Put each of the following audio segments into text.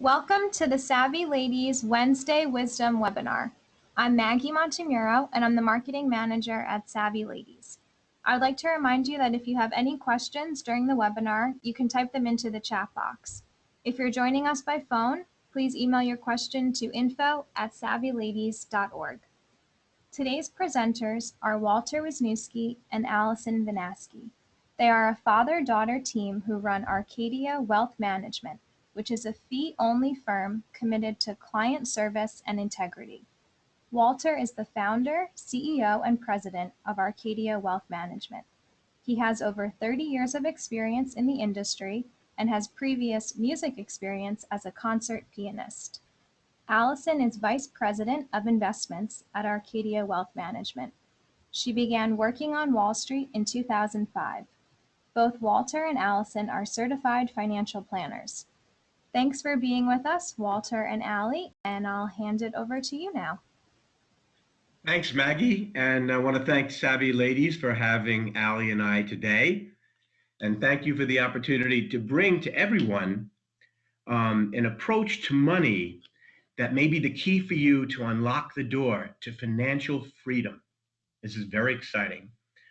Welcome to the Savvy Ladies Wednesday Wisdom webinar. I'm Maggie Montemuro, and I'm the Marketing Manager at Savvy Ladies. I would like to remind you that if you have any questions during the webinar, you can type them into the chat box. If you're joining us by phone, please email your question to info@savvyladies.org. Today's presenters are Walter Wisniewski and Allison Vanaski. They are a father-daughter team who run Arcadia Wealth Management, which is a fee-only firm committed to client service and integrity. Walter is the founder, CEO, and president of Arcadia Wealth Management. He has over 30 years of experience in the industry and has previous music experience as a concert pianist. Allison is Vice President of Investments at Arcadia Wealth Management. She began working on Wall Street in 2005. Both Walter and Allison are certified financial planners. Thanks for being with us, Walter and Allie, and I'll hand it over to you now. Thanks, Maggie, and I want to thank Savvy Ladies for having Allie and I today, and thank you for the opportunity to bring to everyone an approach to money that may be the key for you to unlock the door to financial freedom. This is very exciting.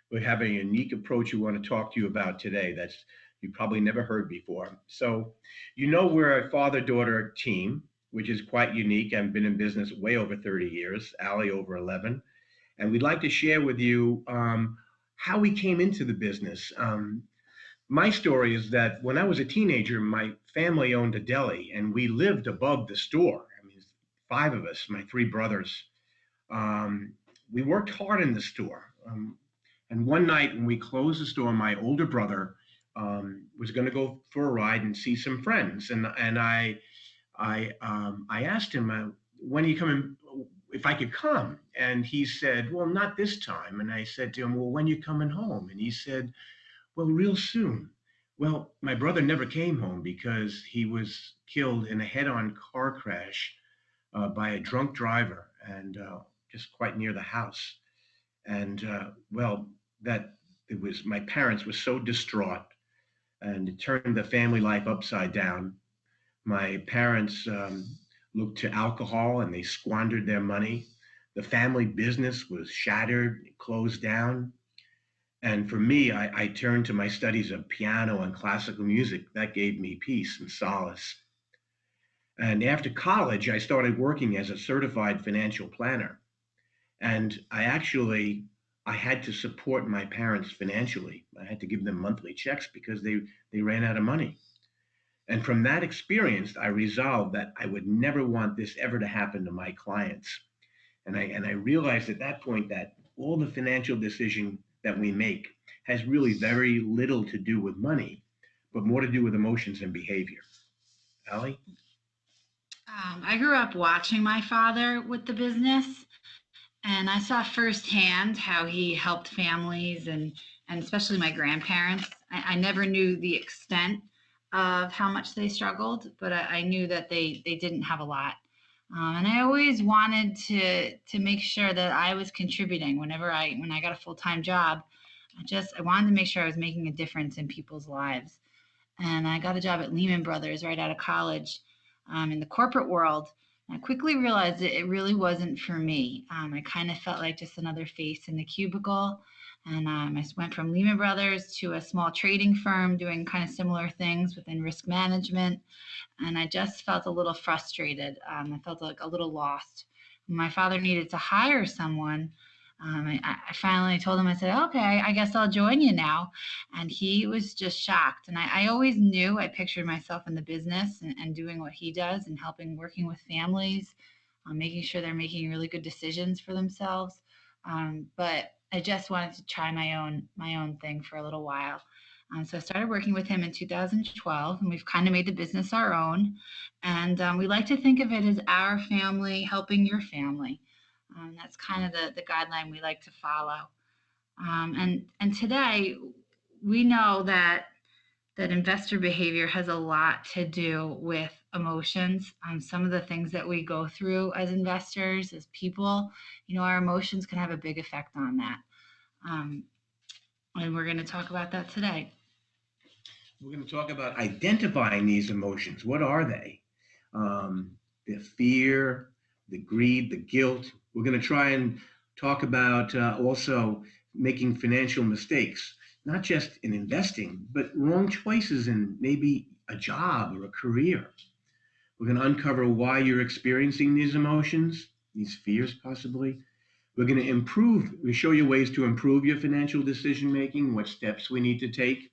We have a unique approach we want to talk to you about today that's you probably never heard before. So, we're a father-daughter team, which is quite unique. I've been in business way over 30 years, Allie over 11. And we'd like to share with you how we came into the business. My story is that when I was a teenager, my family owned a deli and we lived above the store. I mean, 5 of us, my 3 brothers. We worked hard in the store. And one night when we closed the store, my older brother was going to go for a ride and see some friends. And I asked him, when are you coming, if I could come? And he said, well, not this time. And I said to him, well, when are you coming home? And he said, well, real soon. Well, my brother never came home because he was killed in a head-on car crash by a drunk driver and just quite near the house. And my parents were so distraught, and it turned the family life upside down. My parents looked to alcohol and they squandered their money. The family business was shattered, closed down. And for me, I turned to my studies of piano and classical music. That gave me peace and solace. And after college, I started working as a certified financial planner. And I had to support my parents financially. I had to give them monthly checks because they ran out of money. And from that experience, I resolved that I would never want this ever to happen to my clients. And I realized at that point that all the financial decision that we make has really very little to do with money, but more to do with emotions and behavior. Allie? I grew up watching my father with the business, and I saw firsthand how he helped families and especially my grandparents. I never knew the extent of how much they struggled, but I knew that they didn't have a lot. And I always wanted to make sure that I was contributing when I got a full-time job. I wanted to make sure I was making a difference in people's lives. And I got a job at Lehman Brothers right out of college in the corporate world. And I quickly realized that it really wasn't for me. I kind of felt like just another face in the cubicle. And I went from Lehman Brothers to a small trading firm doing kind of similar things within risk management. And I just felt a little frustrated. I felt like a little lost. My father needed to hire someone. I finally told him, I said, okay, I guess I'll join you now. And he was just shocked. And I always knew, I pictured myself in the business and doing what he does and working with families, making sure they're making really good decisions for themselves. But I just wanted to try my own thing for a little while. So I started working with him in 2012, and we've kind of made the business our own. And we like to think of it as our family helping your family. That's kind of the guideline we like to follow. And today, we know that investor behavior has a lot to do with emotions. Some of the things that we go through as investors, as people, our emotions can have a big effect on that. And we're going to talk about that today. We're going to talk about identifying these emotions. What are they? the fear, the greed, the guilt. We're going to try and talk about also making financial mistakes, not just in investing, but wrong choices in maybe a job or a career. We're going to uncover why you're experiencing these emotions, these fears possibly. We're going to we show you ways to improve your financial decision making, what steps we need to take.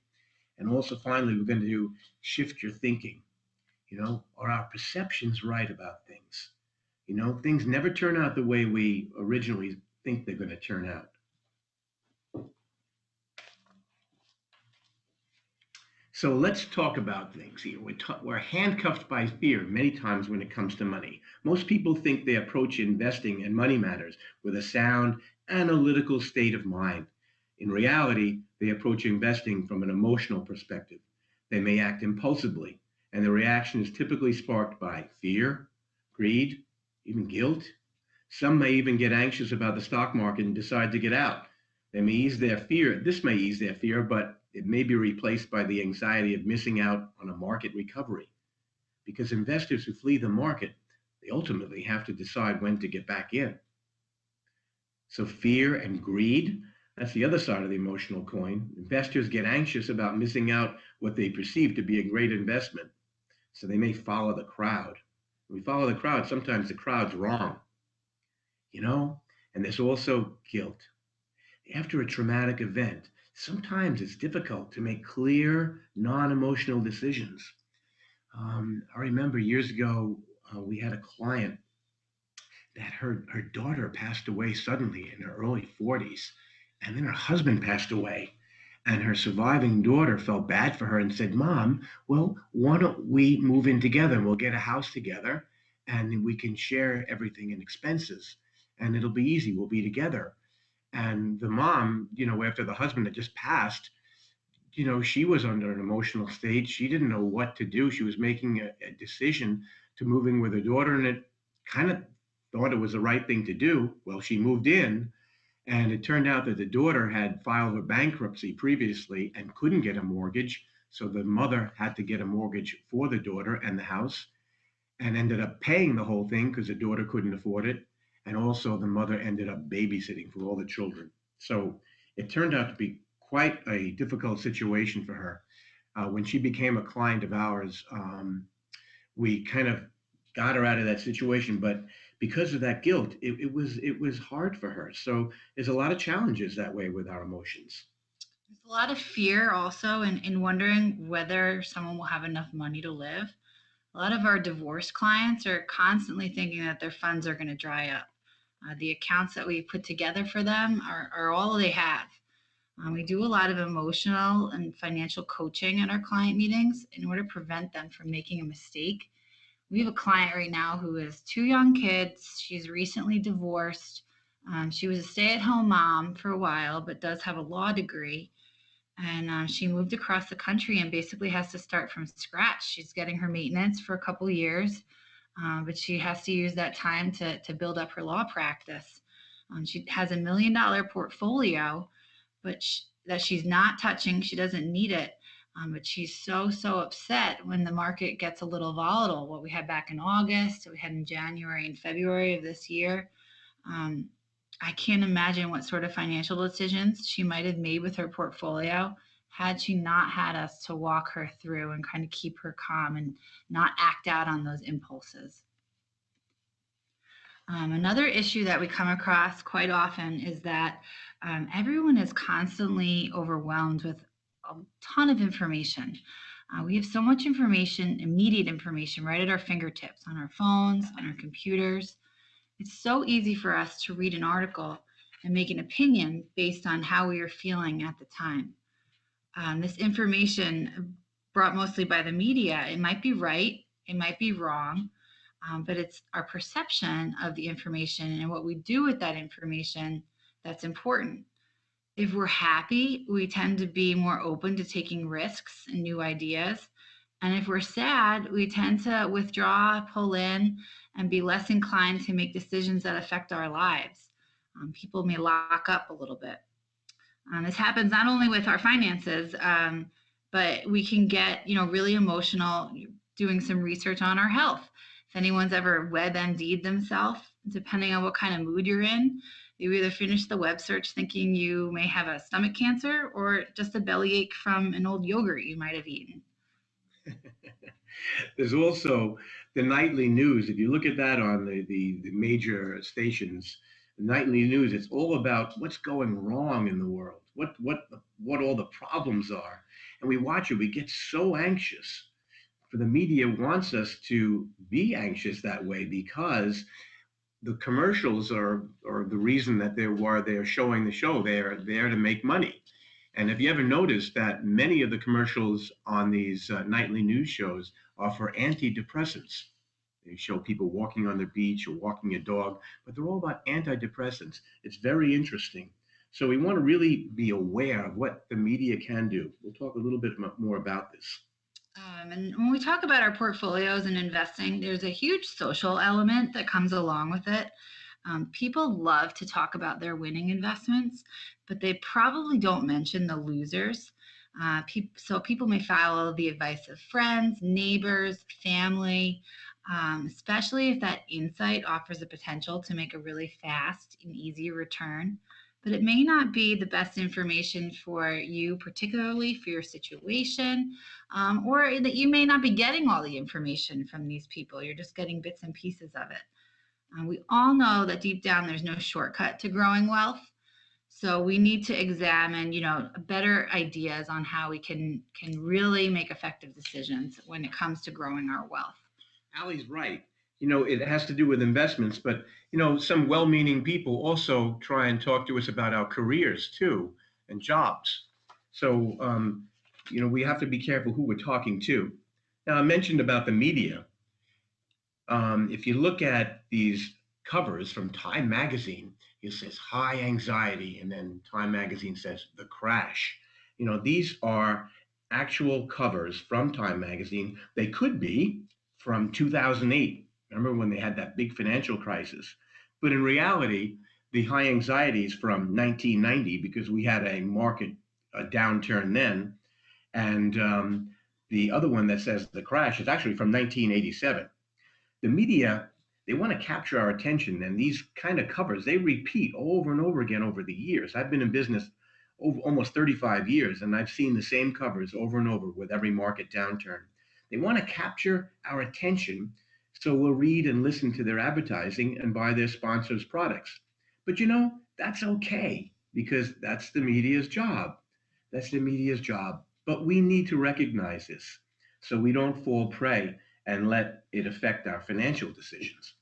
And also, finally, we're going to shift your thinking. Are our perceptions right about things? Things never turn out the way we originally think they're going to turn out. So let's talk about things here. We're handcuffed by fear many times when it comes to money. Most people think they approach investing and money matters with a sound, analytical state of mind. In reality, they approach investing from an emotional perspective. They may act impulsively, and the reaction is typically sparked by fear, greed, even guilt. Some may even get anxious about the stock market and decide to get out. They may ease their fear. This may ease their fear, but it may be replaced by the anxiety of missing out on a market recovery. Because investors who flee the market, they ultimately have to decide when to get back in. So fear and greed, that's the other side of the emotional coin. Investors get anxious about missing out what they perceive to be a great investment. So they may follow the crowd. When we follow the crowd, sometimes the crowd's wrong. And there's also guilt. After a traumatic event, sometimes it's difficult to make clear, non-emotional decisions. I remember years ago, we had a client that her daughter passed away suddenly in her early 40s, and then her husband passed away. And her surviving daughter felt bad for her and said, "Mom, well, why don't we move in together and we'll get a house together and we can share everything in expenses and it'll be easy. We'll be together." And the mom, after the husband had just passed, she was under an emotional state. She didn't know what to do. She was making a decision to moving with her daughter, and it kind of thought it was the right thing to do. Well, she moved in, and it turned out that the daughter had filed for bankruptcy previously and couldn't get a mortgage. So the mother had to get a mortgage for the daughter and the house, and ended up paying the whole thing because the daughter couldn't afford it. And also the mother ended up babysitting for all the children. So it turned out to be quite a difficult situation for her. When she became a client of ours, we kind of got her out of that situation, but because of that guilt, it was hard for her. So there's a lot of challenges that way with our emotions. There's a lot of fear also in wondering whether someone will have enough money to live. A lot of our divorce clients are constantly thinking that their funds are going to dry up. The accounts that we put together for them are all they have. We do a lot of emotional and financial coaching at our client meetings in order to prevent them from making a mistake. We have a client right now who has 2 young kids. She's recently divorced. She was a stay-at-home mom for a while, but does have a law degree. And she moved across the country and basically has to start from scratch. She's getting her maintenance for a couple of years, but she has to use that time to build up her law practice. She has $1 million portfolio, but that she's not touching. She doesn't need it. But she's so upset when the market gets a little volatile. What we had back in August, we had in January and February of this year. I can't imagine what sort of financial decisions she might have made with her portfolio had she not had us to walk her through and kind of keep her calm and not act out on those impulses. Another issue that we come across quite often is that everyone is constantly overwhelmed with a ton of information. We have so much information, immediate information, right at our fingertips, on our phones, on our computers. It's so easy for us to read an article and make an opinion based on how we are feeling at the time. This information, brought mostly by the media, it might be right, it might be wrong, but it's our perception of the information and what we do with that information that's important. If we're happy, we tend to be more open to taking risks and new ideas. And if we're sad, we tend to withdraw, pull in, and be less inclined to make decisions that affect our lives. People may lock up a little bit. This happens not only with our finances, but we can get, really emotional. doing some research on our health. If anyone's ever WebMD'd themselves, depending on what kind of mood you're in, you either finish the web search thinking you may have a stomach cancer or just a bellyache from an old yogurt you might have eaten. There's also the nightly news. If you look at that on the major stations, the nightly news, it's all about what's going wrong in the world, what all the problems are. And we watch it, we get so anxious. For the media wants us to be anxious that way because the commercials are the reason that they're showing the show. They're there to make money. And if you ever noticed that many of the commercials on these nightly news shows are for antidepressants. They show people walking on the beach or walking a dog, but they're all about antidepressants. It's very interesting. So we want to really be aware of what the media can do. We'll talk a little bit more about this. And when we talk about our portfolios and investing, there's a huge social element that comes along with it. People love to talk about their winning investments, but they probably don't mention the losers. So people may follow the advice of friends, neighbors, family, especially if that insight offers the potential to make a really fast and easy return. But it may not be the best information for you, particularly for your situation, or that you may not be getting all the information from these people. You're just getting bits and pieces of it. We all know that deep down there's no shortcut to growing wealth. So we need to examine, better ideas on how we can really make effective decisions when it comes to growing our wealth. Allie's right. It has to do with investments, but some well-meaning people also try and talk to us about our careers too and jobs. So we have to be careful who we're talking to. Now, I mentioned about the media. If you look at these covers from Time Magazine, it says high anxiety, and then Time Magazine says the crash. These are actual covers from Time Magazine. They could be from 2008. Remember when they had that big financial crisis? But in reality, the high anxiety is from 1990 because we had a market downturn then. And the other one that says the crash is actually from 1987. The media, they want to capture our attention, and these kind of covers, they repeat over and over again over the years. I've been in business over almost 35 years, and I've seen the same covers over and over with every market downturn. They want to capture our attention, so we'll read and listen to their advertising and buy their sponsors' products. But that's okay, because that's the media's job. That's the media's job. But we need to recognize this so we don't fall prey and let it affect our financial decisions.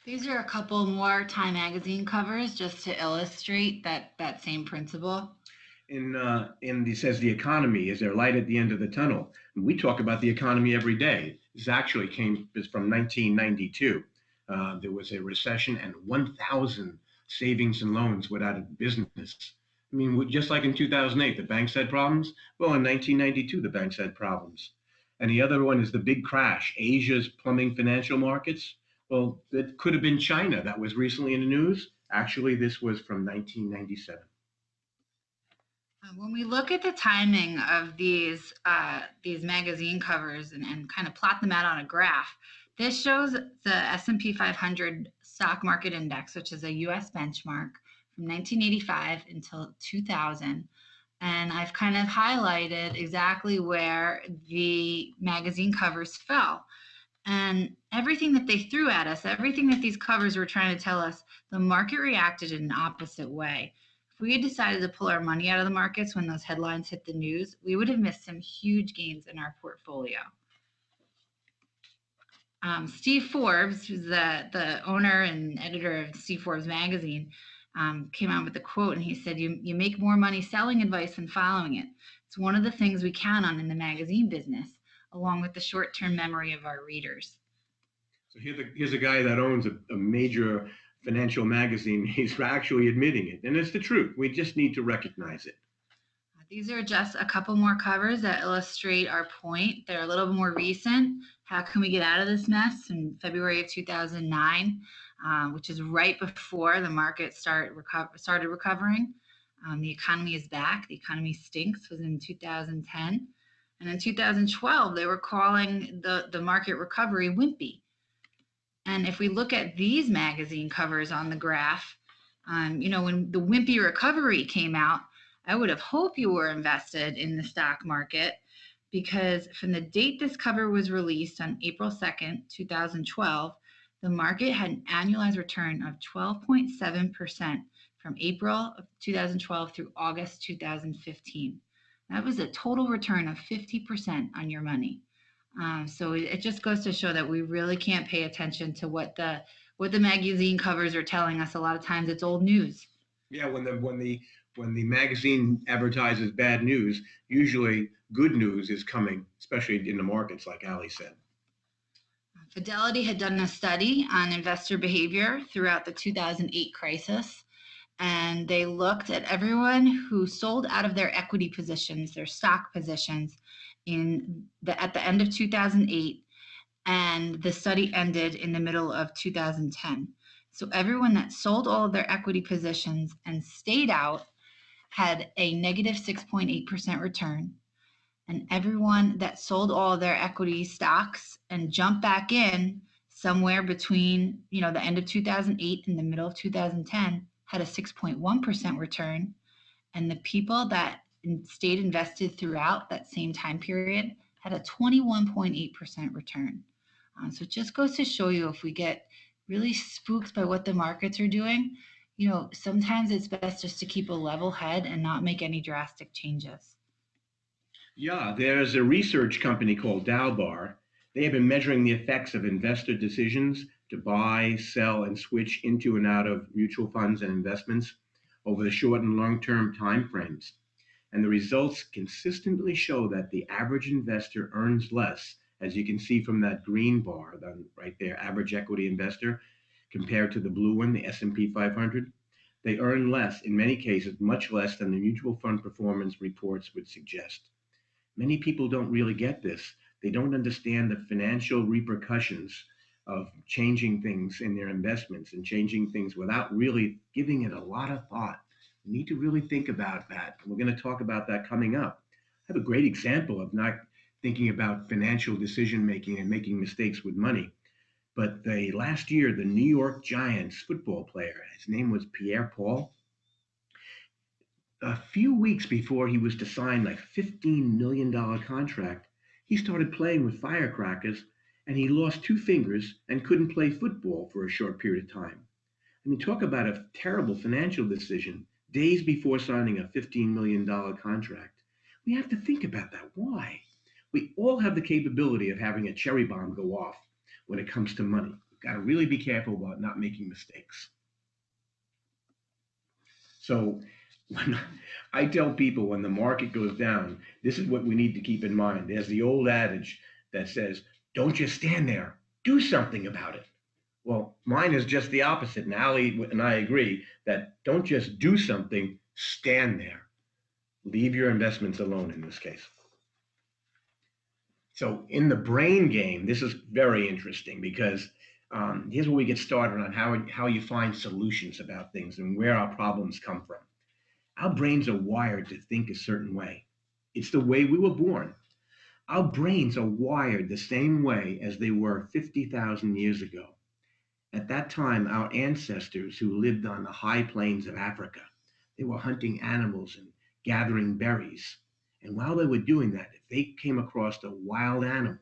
These are a couple more Time Magazine covers just to illustrate that same principle. It says the economy, is there light at the end of the tunnel? And we talk about the economy every day. This actually is from 1992. There was a recession and 1,000 savings and loans went out of business. I mean, just like in 2008, the banks had problems. Well, in 1992, the banks had problems. And the other one is the big crash, Asia's plumbing financial markets. Well, it could have been China that was recently in the news. Actually, this was from 1997. When we look at the timing of these magazine covers and kind of plot them out on a graph, this shows the S&P 500 stock market index, which is a U.S. benchmark from 1985 until 2000. And I've kind of highlighted exactly where the magazine covers fell. And everything that they threw at us, everything that these covers were trying to tell us, the market reacted in an opposite way. If we had decided to pull our money out of the markets when those headlines hit the news, we would have missed some huge gains in our portfolio. Steve Forbes, who's the owner and editor of Steve Forbes magazine, came out with a quote, and he said, you make more money selling advice than following it. It's one of the things we count on in the magazine business, along with the short-term memory of our readers. So here's a guy that owns a major financial magazine. He's actually admitting it, and it's the truth. We just need to recognize it. These are just a couple more covers that illustrate our point. They're a little more recent. How can we get out of this mess? In February of 2009, which is right before the market started recovering. The economy is back. The economy stinks was in 2010. And in 2012, they were calling the market recovery wimpy. And if we look at these magazine covers on the graph, when the wimpy recovery came out, I would have hoped you were invested in the stock market, because from the date this cover was released on April 2nd, 2012, the market had an annualized return of 12.7% from April of 2012 through August 2015. That was a total return of 50% on your money. So it just goes to show that we really can't pay attention to what the magazine covers are telling us. A lot of times it's old news. Yeah, when the magazine advertises bad news, usually good news is coming, especially in the markets, like Ali said. Fidelity had done a study on investor behavior throughout the 2008 crisis, and they looked at everyone who sold out of their equity positions, their stock positions, at the end of 2008, and the study ended in the middle of 2010. So everyone that sold all of their equity positions and stayed out had a negative 6.8% return. And everyone that sold all of their equity stocks and jumped back in somewhere between, the end of 2008 and the middle of 2010 had a 6.1% return. And the people that stayed invested throughout that same time period had a 21.8% return. So it just goes to show you, if we get really spooked by what the markets are doing, sometimes it's best just to keep a level head and not make any drastic changes. Yeah, there's a research company called Dalbar. They have been measuring the effects of investor decisions to buy, sell, and switch into and out of mutual funds and investments over the short and long-term time frames. And the results consistently show that the average investor earns less, as you can see from that green bar right there, average equity investor, compared to the blue one, the S&P 500. They earn less, in many cases, much less than the mutual fund performance reports would suggest. Many people don't really get this. They don't understand the financial repercussions of changing things in their investments and changing things without really giving it a lot of thought. We need to really think about that. We're going to talk about that coming up. I have a great example of not thinking about financial decision making and making mistakes with money. But last year, the New York Giants football player, his name was Pierre-Paul. A few weeks before he was to sign like $15 million contract, he started playing with firecrackers, and he lost 2 fingers and couldn't play football for a short period of time. I mean, talk about a terrible financial decision days before signing a $15 million contract. We have to think about that. Why? We all have the capability of having a cherry bomb go off when it comes to money. We've got to really be careful about not making mistakes. So when I tell people, when the market goes down, this is what we need to keep in mind. There's the old adage that says, don't just stand there, do something about it. Well, mine is just the opposite. And Ali and I agree that don't just do something, stand there. Leave your investments alone in this case. So in the brain game, this is very interesting, because here's where we get started on how you find solutions about things and where our problems come from. Our brains are wired to think a certain way. It's the way we were born. Our brains are wired the same way as they were 50,000 years ago. At that time, our ancestors who lived on the high plains of Africa, they were hunting animals and gathering berries. And while they were doing that, if they came across a wild animal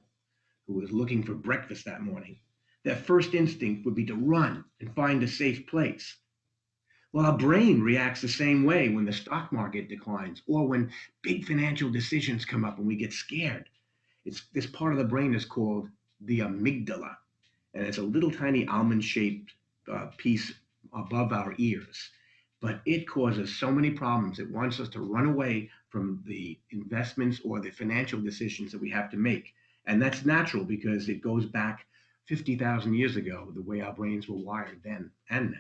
who was looking for breakfast that morning, their first instinct would be to run and find a safe place. Well, our brain reacts the same way when the stock market declines or when big financial decisions come up and we get scared. This part of the brain is called the amygdala, and it's a little tiny almond-shaped piece above our ears. But it causes so many problems. It wants us to run away from the investments or the financial decisions that we have to make. And that's natural, because it goes back 50,000 years ago, the way our brains were wired then and now.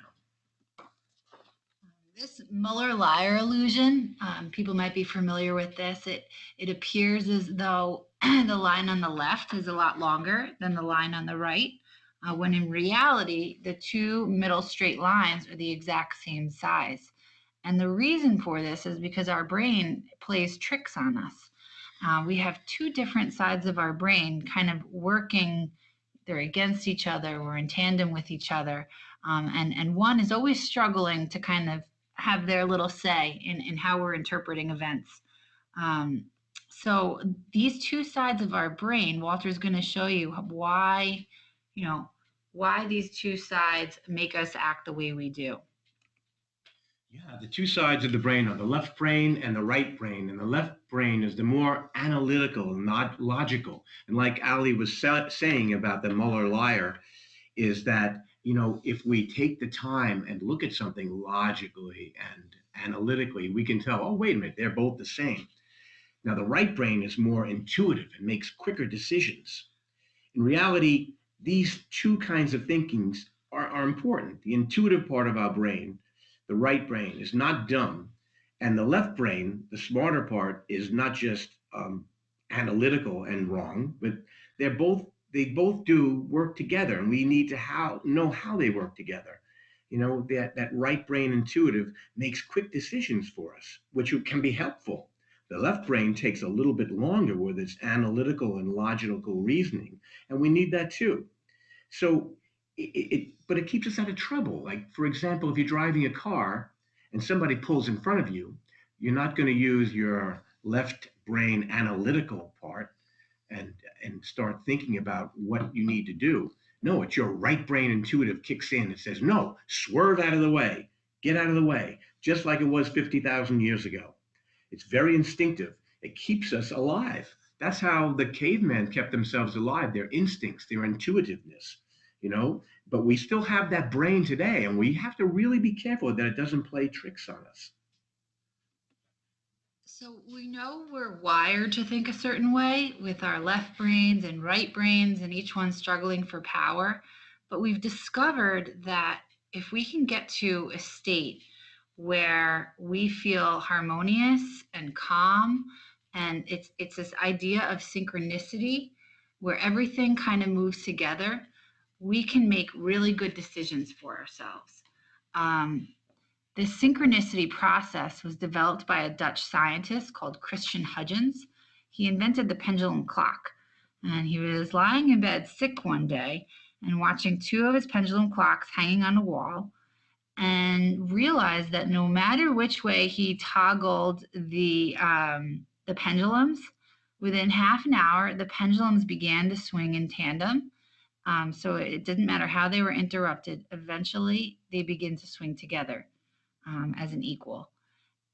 This Muller-Lyer illusion, people might be familiar with this. It appears as though the line on the left is a lot longer than the line on the right, when in reality, the 2 middle straight lines are the exact same size. And the reason for this is because our brain plays tricks on us. We have two different sides of our brain kind of working. They're against each other or in tandem with each other. And one is always struggling to kind of have their little say in how we're interpreting events. Um, so these two sides of our brain, Walter's going to show you why, you know, why these two sides make us act the way we do. Yeah, the two sides of the brain are the left brain and the right brain. And the left brain is the more analytical, not logical. And like Ali was saying about the Muller liar, is that, if we take the time and look at something logically and analytically, we can tell, oh, wait a minute, they're both the same. Now, the right brain is more intuitive and makes quicker decisions. In reality, these two kinds of thinkings are important. The intuitive part of our brain, the right brain, is not dumb. And the left brain, the smarter part, is not just analytical and wrong, but they both do work together, and we need to know how they work together. That right brain intuitive makes quick decisions for us, which can be helpful. The left brain takes a little bit longer with its analytical and logical reasoning, and we need that too. So, but it keeps us out of trouble. Like, for example, if you're driving a car and somebody pulls in front of you, you're not going to use your left brain analytical part and start thinking about what you need to do. No, it's your right brain intuitive kicks in and says, no, swerve out of the way, get out of the way, just like it was 50,000 years ago. It's very instinctive. It keeps us alive. That's how the cavemen kept themselves alive, their instincts, their intuitiveness, But we still have that brain today, and we have to really be careful that it doesn't play tricks on us. So we know we're wired to think a certain way with our left brains and right brains, and each one struggling for power. But we've discovered that if we can get to a state where we feel harmonious and calm, and it's this idea of synchronicity where everything kind of moves together, we can make really good decisions for ourselves. Um, the synchronicity process was developed by a Dutch scientist called Christian Huygens. He invented the pendulum clock, and he was lying in bed sick one day and watching two of his pendulum clocks hanging on a wall, and realized that no matter which way he toggled the pendulums, within half an hour the pendulums began to swing in tandem. So it didn't matter how they were interrupted. Eventually, they begin to swing together as an equal.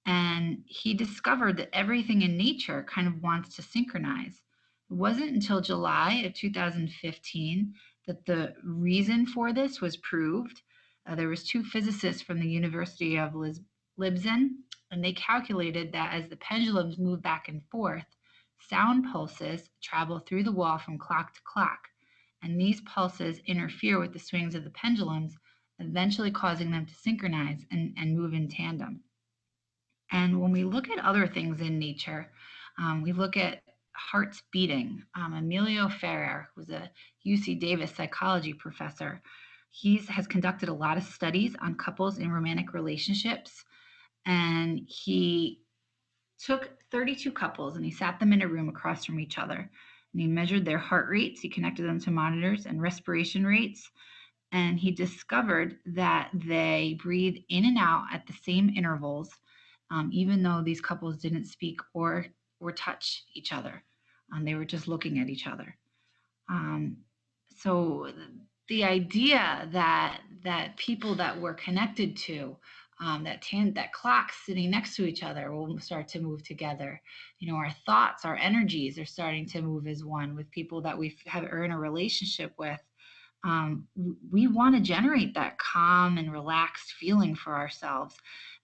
And he discovered that everything in nature kind of wants to synchronize. It wasn't until July of 2015 that the reason for this was proved. There was two physicists from the University of Leibniz, and they calculated that as the pendulums move back and forth, sound pulses travel through the wall from clock to clock, and these pulses interfere with the swings of the pendulums, eventually causing them to synchronize and move in tandem. And when we look at other things in nature, we look at hearts beating. Emilio Ferrer, who's a UC Davis psychology professor, he has conducted a lot of studies on couples in romantic relationships. And he took 32 couples and he sat them in a room across from each other. And he measured their heart rates, he connected them to monitors and respiration rates. And he discovered that they breathe in and out at the same intervals, even though these couples didn't speak or touch each other. They were just looking at each other. So the idea that people that we're connected to, that clocks sitting next to each other will start to move together. Our thoughts, our energies are starting to move as one with people that we are in a relationship with. We want to generate that calm and relaxed feeling for ourselves.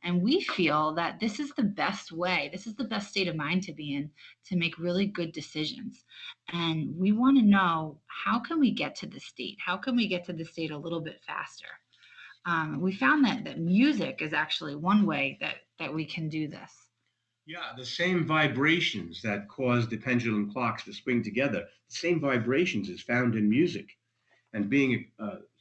And we feel that this is the best way, this is the best state of mind to be in to make really good decisions. And we want to know, how can we get to this state? How can we get to the state a little bit faster? We found that music is actually one way that we can do this. Yeah, the same vibrations that cause the pendulum clocks to swing together, the same vibrations is found in music. And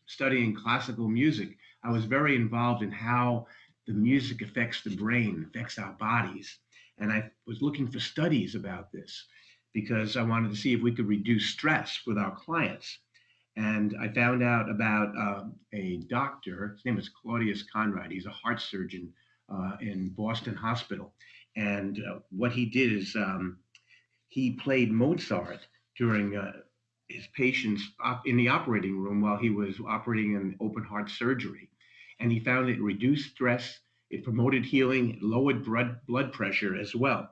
studying classical music, I was very involved in how the music affects the brain, affects our bodies. And I was looking for studies about this because I wanted to see if we could reduce stress with our clients. And I found out about a doctor. His name is Claudius Conrad. He's a heart surgeon in Boston Hospital. And what he did is he played Mozart during his patients in the operating room while he was operating in open heart surgery. And he found it reduced stress, it promoted healing, it lowered blood pressure as well.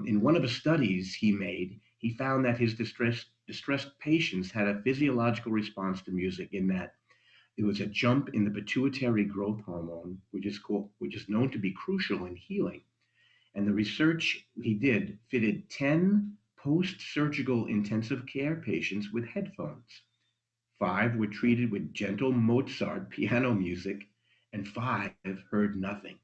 In one of the studies he made, he found that his distressed patients had a physiological response to music in that it was a jump in the pituitary growth hormone, which is known to be crucial in healing. And the research he did fitted 10 post-surgical intensive care patients with headphones. 5 were treated with gentle Mozart piano music, and 5 heard nothing.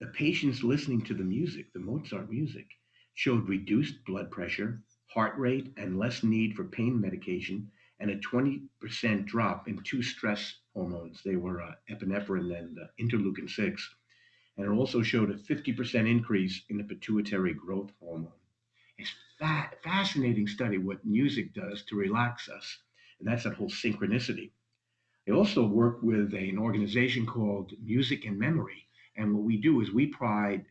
The patients listening to the music, the Mozart music, showed reduced blood pressure, heart rate, and less need for pain medication, and a 20% drop in 2 stress hormones. They were epinephrine and interleukin 6. And it also showed a 50% increase in the pituitary growth hormone. It's fascinating study what music does to relax us. And that's that whole synchronicity. I also work with an organization called Music and Memory. And what we do is we provide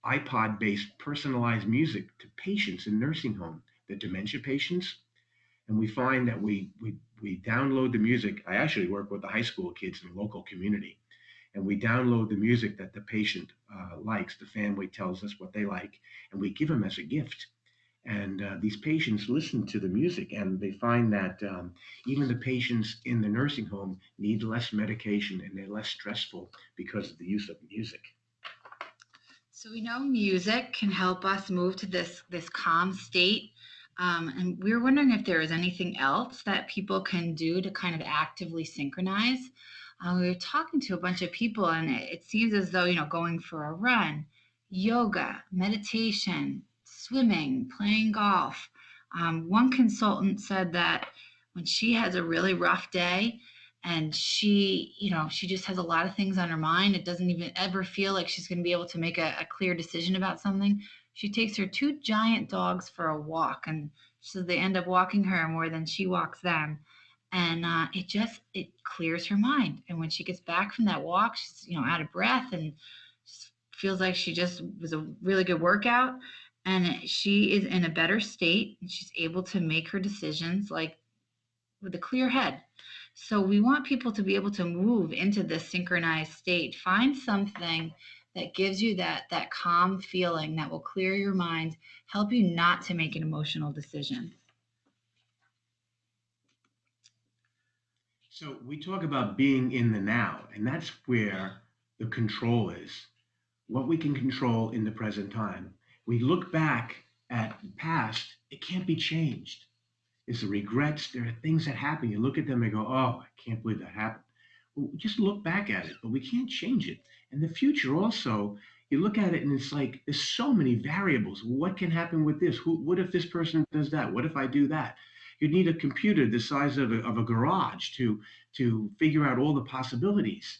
iPod-based personalized music to patients in nursing home, the dementia patients. And we find that we download the music. I actually work with the high school kids in the local community. And we download the music that the patient likes. The family tells us what they like, and we give them as a gift. And these patients listen to the music, and they find that even the patients in the nursing home need less medication and they're less stressful because of the use of music. So we know music can help us move to this calm state. And we were wondering if there is anything else that people can do to kind of actively synchronize. We were talking to a bunch of people, and it seems as though, going for a run, yoga, meditation, swimming, playing golf. One consultant said that when she has a really rough day and she just has a lot of things on her mind, it doesn't even ever feel like she's going to be able to make a clear decision about something. She takes her 2 giant dogs for a walk, and so they end up walking her more than she walks them. And it clears her mind. And when she gets back from that walk, she's out of breath and just feels like she just was a really good workout. And she is in a better state, and she's able to make her decisions like with a clear head. So we want people to be able to move into this synchronized state. Find something that gives you that calm feeling that will clear your mind, help you not to make an emotional decision. So we talk about being in the now, and that's where the control is. What we can control in the present time. We look back at the past, it can't be changed. It's the regrets. There are things that happen. You look at them and go, oh, I can't believe that happened. Well, just look back at it, but we can't change it. And the future also, you look at it and it's like there's so many variables. What can happen with this? What if this person does that? What if I do that? You need a computer the size of a garage to figure out all the possibilities.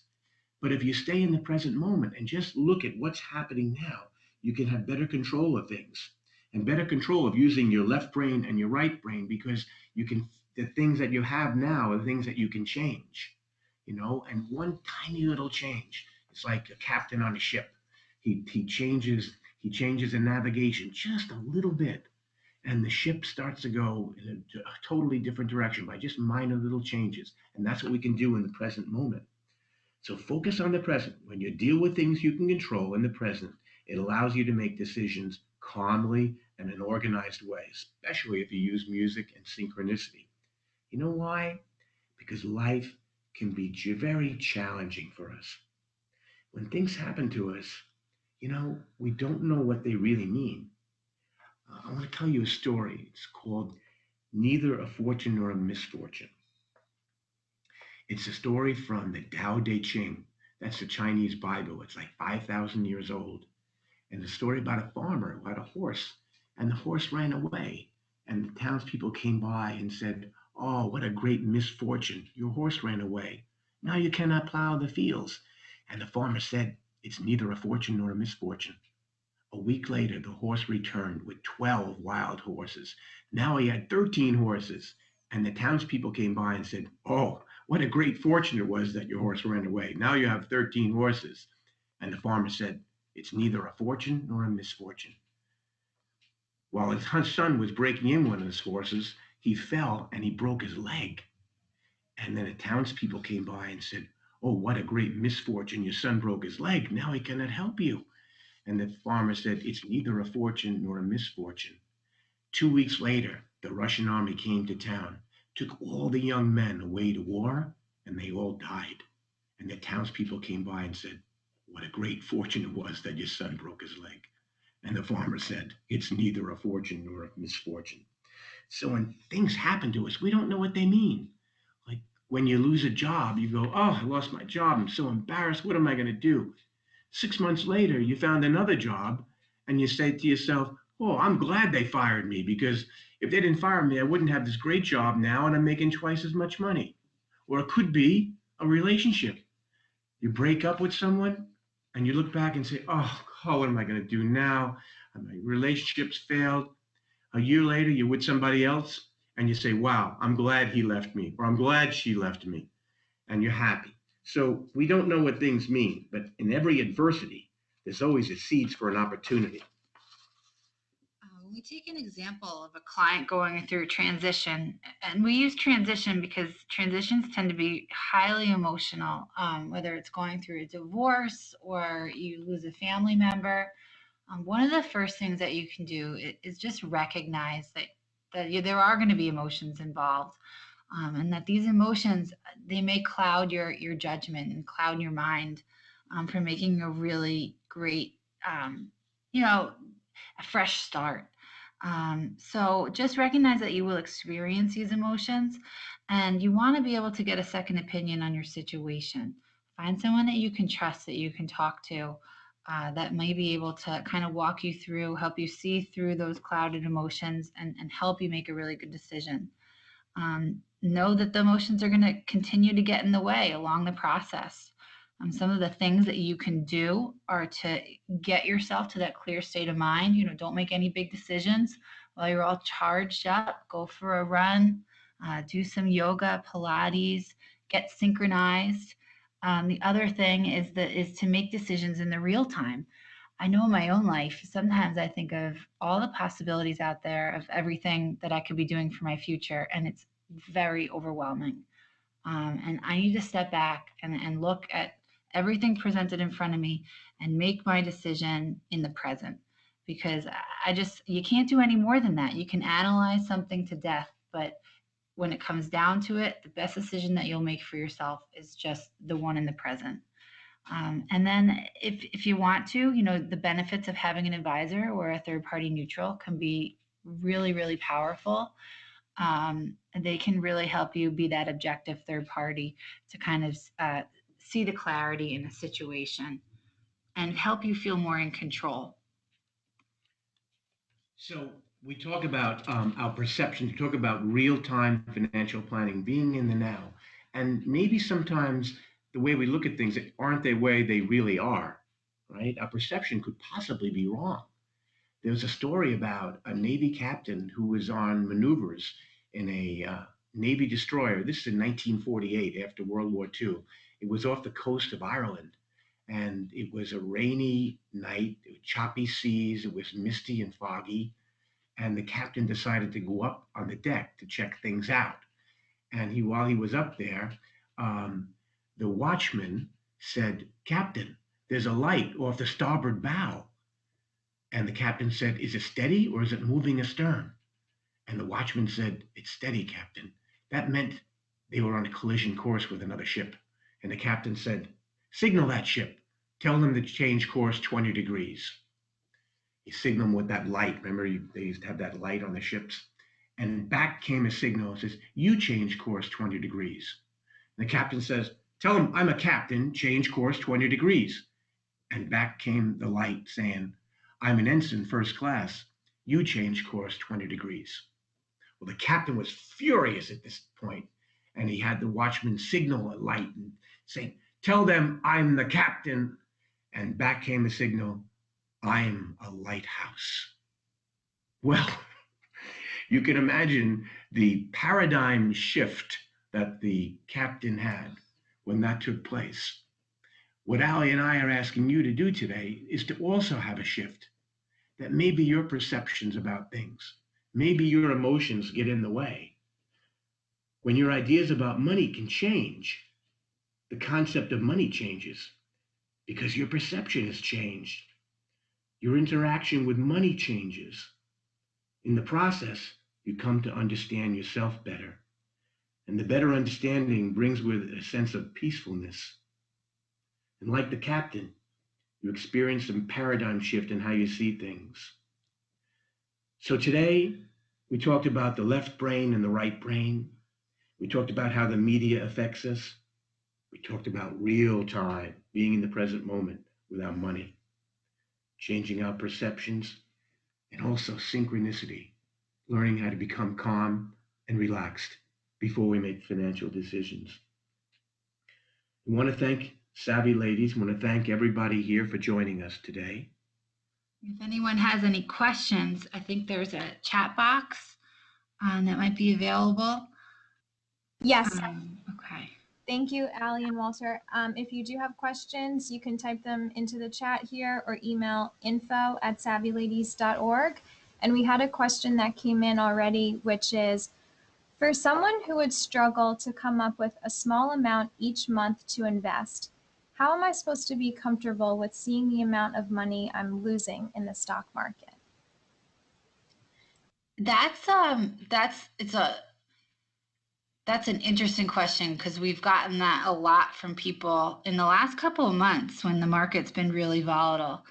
But if you stay in the present moment and just look at what's happening now, you can have better control of things and better control of using your left brain and your right brain because the things that you have now are the things that you can change, and one tiny little change. It's like a captain on a ship. He changes the navigation just a little bit, and the ship starts to go in a totally different direction by just minor little changes. And that's what we can do in the present moment. So focus on the present. When you deal with things you can control in the present, it allows you to make decisions calmly and in organized way, especially if you use music and synchronicity. You know why? Because life can be very challenging for us. When things happen to us, we don't know what they really mean. I want to tell you a story. It's called Neither a Fortune Nor a Misfortune. It's a story from the Tao Te Ching. That's the Chinese Bible. It's like 5,000 years old. And it's a story about a farmer who had a horse, and the horse ran away. And the townspeople came by and said, oh, what a great misfortune. Your horse ran away. Now you cannot plow the fields. And the farmer said, it's neither a fortune nor a misfortune. A week later, the horse returned with 12 wild horses. Now he had 13 horses. And the townspeople came by and said, "Oh, what a great fortune it was that your horse ran away. Now you have 13 horses." And the farmer said, "It's neither a fortune nor a misfortune." While his son was breaking in one of his horses, he fell and he broke his leg. And then the townspeople came by and said, "Oh, what a great misfortune. Your son broke his leg. Now he cannot help you." And the farmer said, "It's neither a fortune nor a misfortune." 2 weeks later, the Russian army came to town, took all the young men away to war, and they all died. And the townspeople came by and said, "What a great fortune it was that your son broke his leg." And the farmer said, "It's neither a fortune nor a misfortune." So when things happen to us, we don't know what they mean. Like when you lose a job, you go, "Oh, I lost my job. I'm so embarrassed. What am I going to do?" 6 months later, you found another job and you say to yourself, "Oh, I'm glad they fired me because if they didn't fire me, I wouldn't have this great job now and I'm making twice as much money." Or it could be a relationship. You break up with someone and you look back and say, "Oh, what am I going to do now? My relationship's failed." A year later, you're with somebody else and you say, "Wow, I'm glad he left me," or "I'm glad she left me," and you're happy. So we don't know what things mean, but in every adversity, there's always a seeds for an opportunity. We take an example of a client going through transition, and we use transition because transitions tend to be highly emotional, whether it's going through a divorce or you lose a family member. One of the first things that you can do is just recognize that there are going to be emotions involved, and that these emotions, they may cloud your judgment and cloud your mind from making a really great, you know, a fresh start. So just recognize that you will experience these emotions, and you want to be able to get a second opinion on your situation. Find someone that you can trust, that you can talk to, that may be able to kind of walk you through, help you see through those clouded emotions, and help you make a really good decision. Know that the emotions are going to continue to get in the way along the process. Some of the things that you can do are to get yourself to that clear state of mind. Don't make any big decisions while you're all charged up. Go for a run, do some yoga, Pilates, get synchronized. The other thing is to make decisions in the real time. I know in my own life, sometimes I think of all the possibilities out there of everything that I could be doing for my future, and it's very overwhelming. And I need to step back and look at everything presented in front of me and make my decision in the present, because you can't do any more than that. You can analyze something to death, but when it comes down to it, the best decision that you'll make for yourself is just the one in the present. And then if you want to, the benefits of having an advisor or a third party neutral can be really, really powerful. They can really help you be that objective third party to kind of see the clarity in a situation and help you feel more in control. So we talk about our perceptions, we talk about real-time financial planning, being in the now. And maybe sometimes the way we look at things aren't the way they really are, right? Our perception could possibly be wrong. There was a story about a Navy captain who was on maneuvers in a Navy destroyer. This is in 1948, after World War II. It was off the coast of Ireland, and it was a rainy night, choppy seas, it was misty and foggy, and the captain decided to go up on the deck to check things out. And while he was up there, the watchman said, "Captain, there's a light off the starboard bow." And the captain said, "Is it steady or is it moving astern?" And the watchman said, "It's steady, Captain." That meant they were on a collision course with another ship. And the captain said, "Signal that ship. Tell them to change course 20 degrees. He signaled them with that light. Remember, they used to have that light on the ships. And back came a signal that says, "You change course 20 degrees." And the captain says, "Tell them I'm a captain, change course 20 degrees. And back came the light saying, "I'm an ensign first class. You change course 20 degrees." Well, the captain was furious at this point, and he had the watchman signal a light and say, "Tell them I'm the captain." And back came the signal, I'm a lighthouse. Well, you can imagine the paradigm shift that the captain had when that took place. What Allie and I are asking you to do today is to also have a shift, that maybe your perceptions about things, maybe your emotions get in the way. When your ideas about money can change, the concept of money changes because your perception has changed. Your interaction with money changes. In the process, you come to understand yourself better. And the better understanding brings with it a sense of peacefulness. And like the captain, you experience some paradigm shift in how you see things. So today, we talked about the left brain and the right brain. We talked about how the media affects us. We talked about real time, being in the present moment without money, changing our perceptions, and also synchronicity, learning how to become calm and relaxed before we make financial decisions. We want to thank Savvy Ladies. We want to thank everybody here for joining us today. If anyone has any questions, I think there's a chat box that might be available. Yes. Okay. Thank you, Allie and Walter. If you do have questions, you can type them into the chat here or email info@savvyladies.org. And we had a question that came in already, which is, for someone who would struggle to come up with a small amount each month to invest, how am I supposed to be comfortable with seeing the amount of money I'm losing in the stock market? That's an interesting question, because we've gotten that a lot from people in the last couple of months when the market's been really volatile.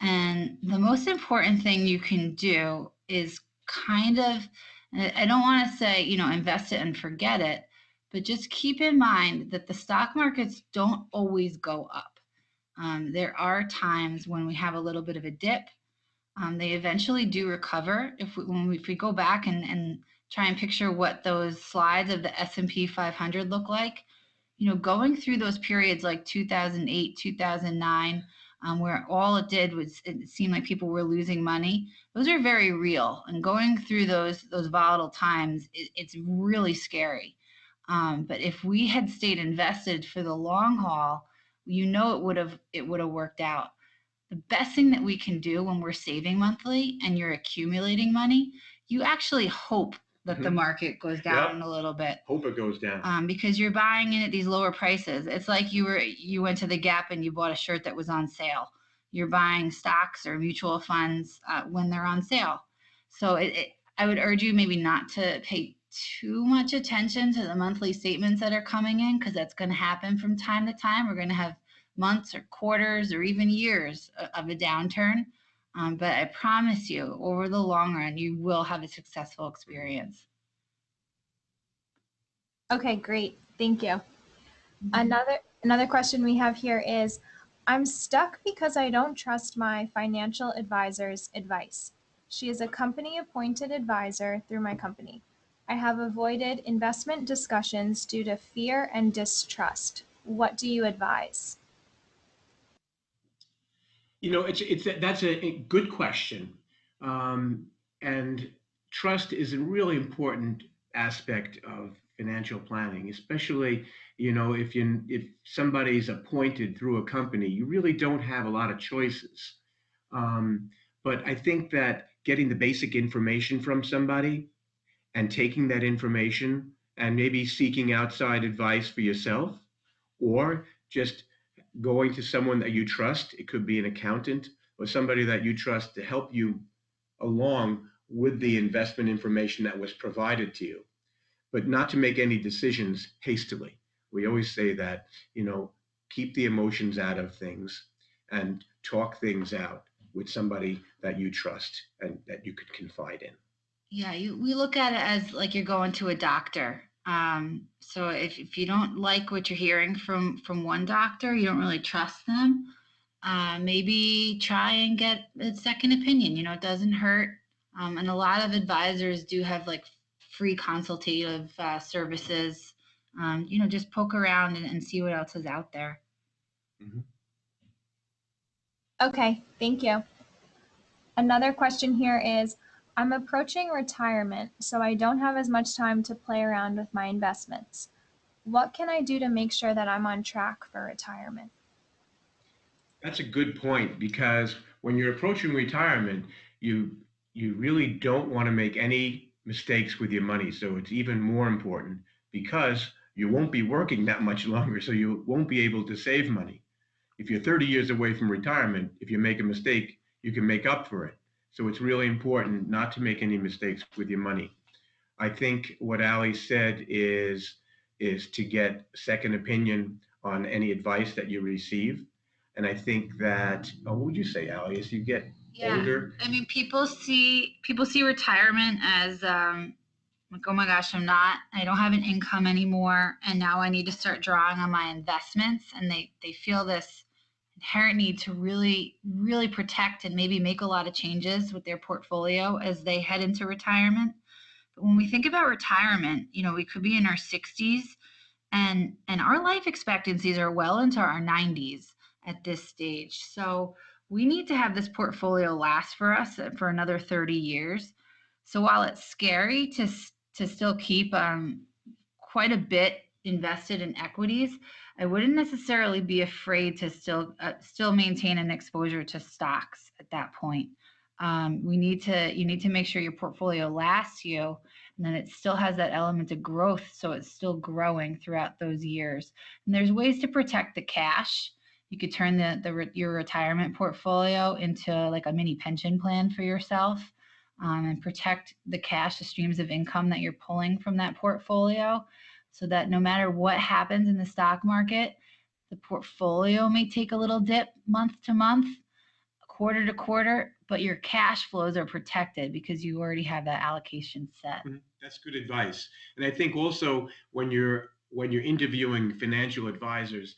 And the most important thing you can do is kind of, I don't want to say, invest it and forget it, but just keep in mind that the stock markets don't always go up. There are times when we have a little bit of a dip. They eventually do recover. If we go back and try and picture what those slides of the S&P 500 look like, going through those periods like 2008, 2009, where all it did was it seemed like people were losing money. Those are very real, and going through those volatile times, it's really scary. But if we had stayed invested for the long haul, it would have worked out. The best thing that we can do when we're saving monthly and you're accumulating money, you actually hope that the market goes down a little bit. Hope it goes down. Because you're buying in at these lower prices. It's like you went to the Gap and you bought a shirt that was on sale. You're buying stocks or mutual funds when they're on sale. So I would urge you maybe not to pay too much attention to the monthly statements that are coming in, because that's going to happen from time to time. We're going to have months or quarters or even years of a downturn. But I promise you, over the long run, you will have a successful experience. Okay, great. Thank you. Another question we have here is, I'm stuck because I don't trust my financial advisor's advice. She is a company-appointed advisor through my company. I have avoided investment discussions due to fear and distrust. What do you advise? That's a good question, and trust is a really important aspect of financial planning, especially if somebody's appointed through a company, you really don't have a lot of choices. But I think that getting the basic information from somebody and taking that information and maybe seeking outside advice for yourself, or just going to someone that you trust. It could be an accountant or somebody that you trust to help you along with the investment information that was provided to you, but not to make any decisions hastily. We always say that, keep the emotions out of things and talk things out with somebody that you trust and that you could confide in. Yeah, we look at it as like you're going to a doctor. So if you don't like what you're hearing from one doctor, you don't really trust them, maybe try and get a second opinion. It doesn't hurt. And a lot of advisors do have like free consultative services. Just poke around and see what else is out there. Mm-hmm. Okay, thank you. Another question here is, I'm approaching retirement, so I don't have as much time to play around with my investments. What can I do to make sure that I'm on track for retirement? That's a good point because when you're approaching retirement, you you really don't want to make any mistakes with your money. So it's even more important because you won't be working that much longer, so you won't be able to save money. If you're 30 years away from retirement, if you make a mistake, you can make up for it. So it's really important not to make any mistakes with your money. I think what Ali said is to get second opinion on any advice that you receive. And I think that, what would you say, Ali, as you get older? I mean, people see retirement as like, oh my gosh, I don't have an income anymore, and now I need to start drawing on my investments, and they feel this inherent need to really protect and maybe make a lot of changes with their portfolio as they head into retirement. But when we think about retirement, we could be in our 60s, and our life expectancies are well into our 90s at this stage. So we need to have this portfolio last for us for another 30 years. So while it's scary to still keep quite a bit invested in equities, I wouldn't necessarily be afraid to still maintain an exposure to stocks at that point. You need to make sure your portfolio lasts you, and then it still has that element of growth, so it's still growing throughout those years. And there's ways to protect the cash. You could turn your retirement portfolio into like a mini pension plan for yourself, and protect the cash, the streams of income that you're pulling from that portfolio, so that no matter what happens in the stock market, the portfolio may take a little dip month to month, quarter to quarter, but your cash flows are protected because you already have that allocation set. That's good advice. And I think also when you're interviewing financial advisors,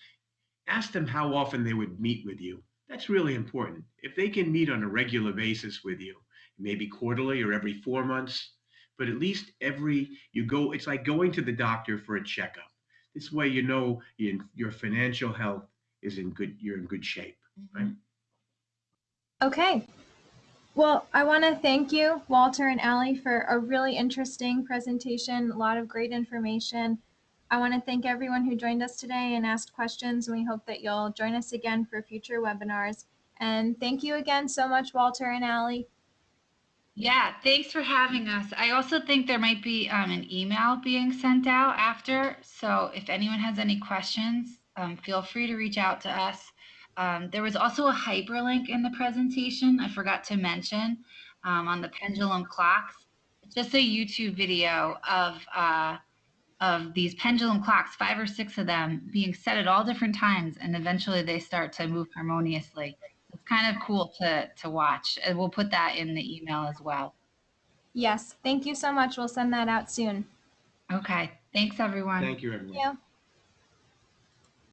ask them how often they would meet with you. That's really important. If they can meet on a regular basis with you, maybe quarterly or every 4 months, but at least it's like going to the doctor for a checkup. This way, your financial health you're in good shape, right? Okay. Well, I want to thank you, Walter and Ali, for a really interesting presentation, a lot of great information. I want to thank everyone who joined us today and asked questions, and we hope that you'll join us again for future webinars. And thank you again so much, Walter and Ali. Yeah, thanks for having us. I also think there might be an email being sent out after. So if anyone has any questions, feel free to reach out to us. There was also a hyperlink in the presentation I forgot to mention, on the pendulum clocks. It's just a YouTube video of these pendulum clocks, 5 or 6 of them, being set at all different times, and eventually they start to move harmoniously. It's kind of cool to watch, and we'll put that in the email as well. Yes, thank you so much. We'll send that out soon. Okay, thanks everyone. Thank you, everyone. Thank you.